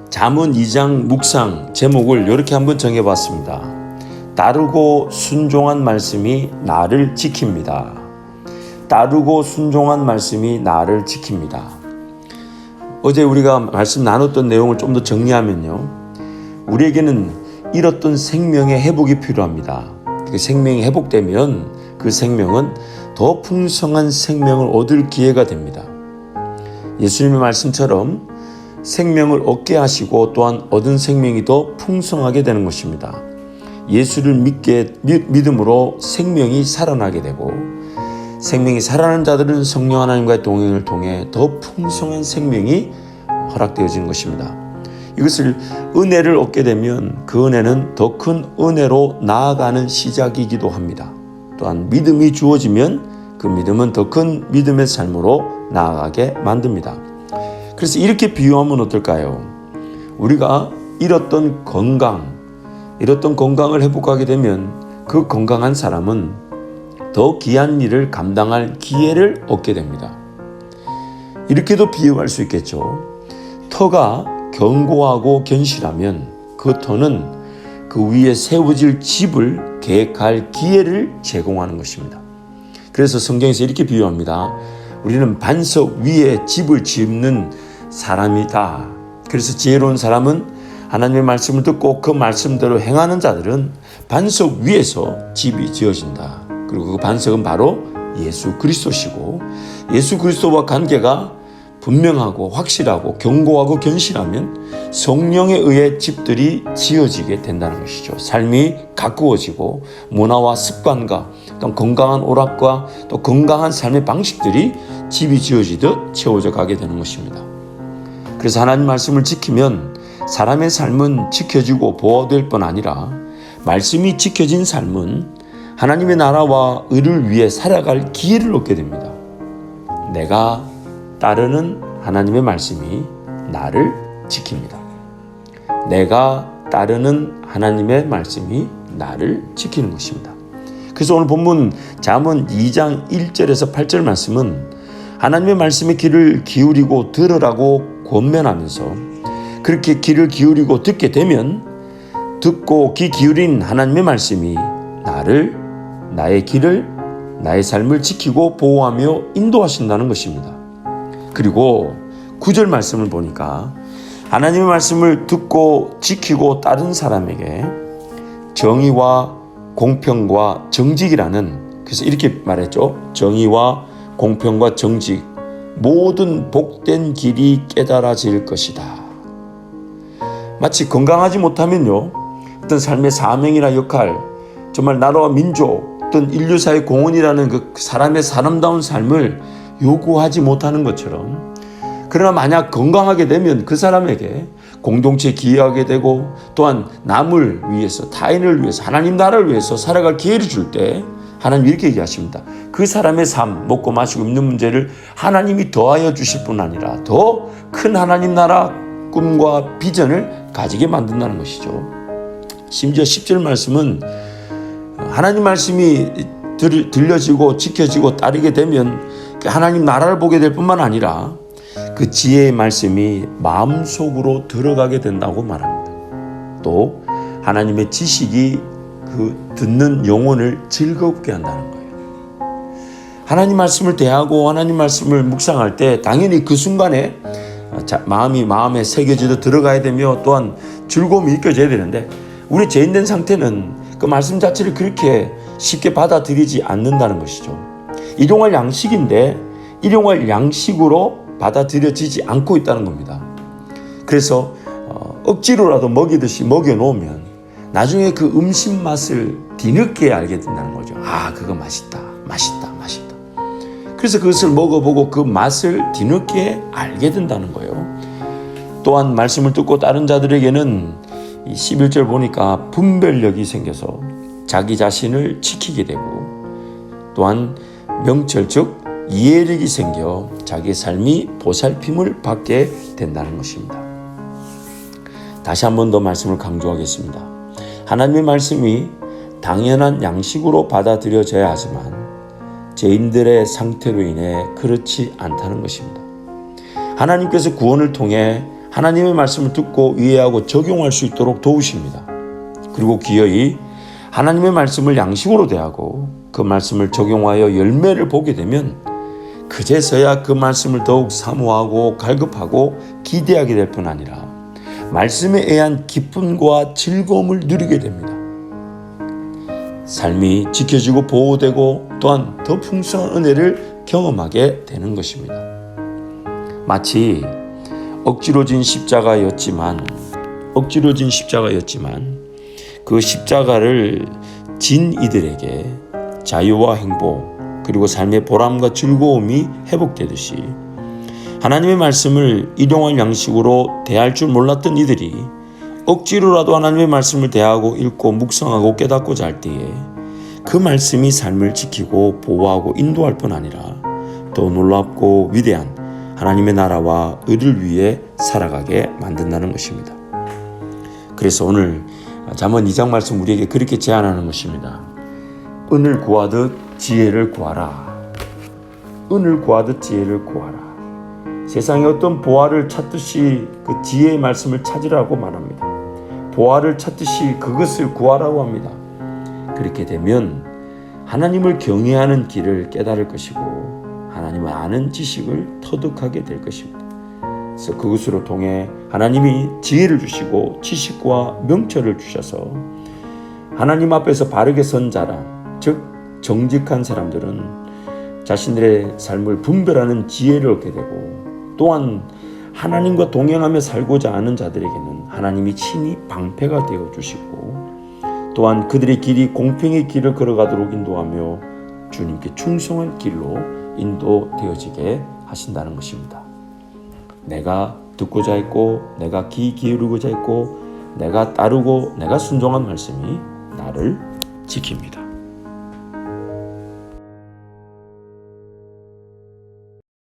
잠언 2장 묵상 제목을 이렇게 한번 정해봤습니다. 따르고 순종한 말씀이 나를 지킵니다. 따르고 순종한 말씀이 나를 지킵니다. 어제 우리가 말씀 나눴던 내용을 좀 더 정리하면요, 우리에게는 잃었던 생명의 회복이 필요합니다. 그 생명이 회복되면 그 생명은 더 풍성한 생명을 얻을 기회가 됩니다. 예수님의 말씀처럼 생명을 얻게 하시고 또한 얻은 생명이 더 풍성하게 되는 것입니다. 예수를 믿음으로 생명이 살아나게 되고, 생명이 살아나는 자들은 성령 하나님과의 동행을 통해 더 풍성한 생명이 허락되어지는 것입니다. 이것을 은혜를 얻게 되면 그 은혜는 더 큰 은혜로 나아가는 시작이기도 합니다. 또한 믿음이 주어지면 그 믿음은 더 큰 믿음의 삶으로 나아가게 만듭니다. 그래서 이렇게 비유하면 어떨까요? 우리가 잃었던 건강을 회복하게 되면 그 건강한 사람은 더 귀한 일을 감당할 기회를 얻게 됩니다. 이렇게도 비유할 수 있겠죠. 터가 견고하고 견실하면 그 터는 그 위에 세워질 집을 계획할 기회를 제공하는 것입니다. 그래서 성경에서 이렇게 비유합니다. 우리는 반석 위에 집을 짓는 사람이다. 그래서 지혜로운 사람은 하나님의 말씀을 듣고 그 말씀대로 행하는 자들은 반석 위에서 집이 지어진다. 그리고 그 반석은 바로 예수 그리스도시고, 예수 그리스도와 관계가 분명하고 확실하고 견고하고 견실하면 성령에 의해 집들이 지어지게 된다는 것이죠. 삶이 가꾸어지고 문화와 습관과 또 건강한 오락과 또 건강한 삶의 방식들이 집이 지어지듯 채워져 가게 되는 것입니다. 그래서 하나님 말씀을 지키면 사람의 삶은 지켜지고 보호될 뿐 아니라, 말씀이 지켜진 삶은 하나님의 나라와 의를 위해 살아갈 기회를 얻게 됩니다. 내가 따르는 하나님의 말씀이 나를 지킵니다. 내가 따르는 하나님의 말씀이 나를 지키는 것입니다. 그래서 오늘 본문 잠언 2장 1절에서 8절 말씀은 하나님의 말씀에 귀를 기울이고 들으라고 권면하면서, 그렇게 귀를 기울이고 듣게 되면 듣고 귀 기울인 하나님의 말씀이 나의 길을, 나의 삶을 지키고 보호하며 인도하신다는 것입니다. 그리고 9절 말씀을 보니까 하나님의 말씀을 듣고 지키고 따른 사람에게 정의와 공평과 정직이라는, 그래서 이렇게 말했죠. 정의와 공평과 정직, 모든 복된 길이 깨달아질 것이다. 마치 건강하지 못하면요, 어떤 삶의 사명이나 역할, 정말 나라와 민족, 어떤 인류사의 공헌이라는 그 사람의 사람다운 삶을 요구하지 못하는 것처럼, 그러나 만약 건강하게 되면 그 사람에게 공동체에 기여하게 되고, 또한 남을 위해서, 타인을 위해서, 하나님 나라를 위해서 살아갈 기회를 줄 때 하나님 이렇게 얘기하십니다. 그 사람의 삶, 먹고 마시고 입는 문제를 하나님이 더하여 주실 뿐 아니라 더 큰 하나님 나라 꿈과 비전을 가지게 만든다는 것이죠. 심지어 10절 말씀은 하나님 말씀이 들려지고 지켜지고 따르게 되면 하나님 나라를 보게 될 뿐만 아니라 그 지혜의 말씀이 마음속으로 들어가게 된다고 말합니다. 또 하나님의 지식이 그 듣는 영혼을 즐겁게 한다는 거예요. 하나님 말씀을 대하고 하나님 말씀을 묵상할 때 당연히 그 순간에 마음이 마음에 새겨지듯 들어가야 되며, 또한 즐거움이 느껴져야 되는데, 우리 죄인된 상태는 그 말씀 자체를 그렇게 쉽게 받아들이지 않는다는 것이죠. 일용할 양식인데 일용할 양식으로 받아들여지지 않고 있다는 겁니다. 그래서 억지로라도 먹이듯이 먹여놓으면 나중에 그 음식 맛을 뒤늦게 알게 된다는 거죠. 아, 그거 맛있다. 그래서 그것을 먹어보고 그 맛을 뒤늦게 알게 된다는 거예요. 또한 말씀을 듣고 따른 자들에게는 이 11절 보니까 분별력이 생겨서 자기 자신을 지키게 되고, 또한 명철 즉 이해력이 생겨 자기의 삶이 보살핌을 받게 된다는 것입니다. 다시 한 번 더 말씀을 강조하겠습니다. 하나님의 말씀이 당연한 양식으로 받아들여져야 하지만 죄인들의 상태로 인해 그렇지 않다는 것입니다. 하나님께서 구원을 통해 하나님의 말씀을 듣고 이해하고 적용할 수 있도록 도우십니다. 그리고 기어이 하나님의 말씀을 양식으로 대하고 그 말씀을 적용하여 열매를 보게 되면 그제서야 그 말씀을 더욱 사모하고 갈급하고 기대하게 될 뿐 아니라 말씀에 의한 기쁨과 즐거움을 누리게 됩니다. 삶이 지켜지고 보호되고 또한 더 풍성한 은혜를 경험하게 되는 것입니다. 마치 억지로진 십자가였지만 그 십자가를 진 이들에게 자유와 행복 그리고 삶의 보람과 즐거움이 회복되듯이 하나님의 말씀을 일용할 양식으로 대할 줄 몰랐던 이들이 억지로라도 하나님의 말씀을 대하고 읽고 묵상하고 깨닫고자 할 때에 그 말씀이 삶을 지키고 보호하고 인도할 뿐 아니라 더 놀랍고 위대한 하나님의 나라와 의를 위해 살아가게 만든다는 것입니다. 그래서 오늘 잠언 2장 말씀 우리에게 그렇게 제안하는 것입니다. 은을 구하듯 지혜를 구하라. 은을 구하듯 지혜를 구하라. 세상에 어떤 보화를 찾듯이 그 지혜의 말씀을 찾으라고 말합니다. 보화를 찾듯이 그것을 구하라고 합니다. 그렇게 되면 하나님을 경외하는 길을 깨달을 것이고 하나님을 아는 지식을 터득하게 될 것입니다. 그래서 그것으로 통해 하나님이 지혜를 주시고 지식과 명철을 주셔서 하나님 앞에서 바르게 선 자라, 즉 정직한 사람들은 자신들의 삶을 분별하는 지혜를 얻게 되고 또한 하나님과 동행하며 살고자 하는 자들에게는 하나님이 친히 방패가 되어 주시고 또한 그들의 길이 공평의 길을 걸어가도록 인도하며 주님께 충성한 길로 인도되어지게 하신다는 것입니다. 내가 듣고자 했고 내가 귀 기울이고자 했고 내가 따르고 내가 순종한 말씀이 나를 지킵니다.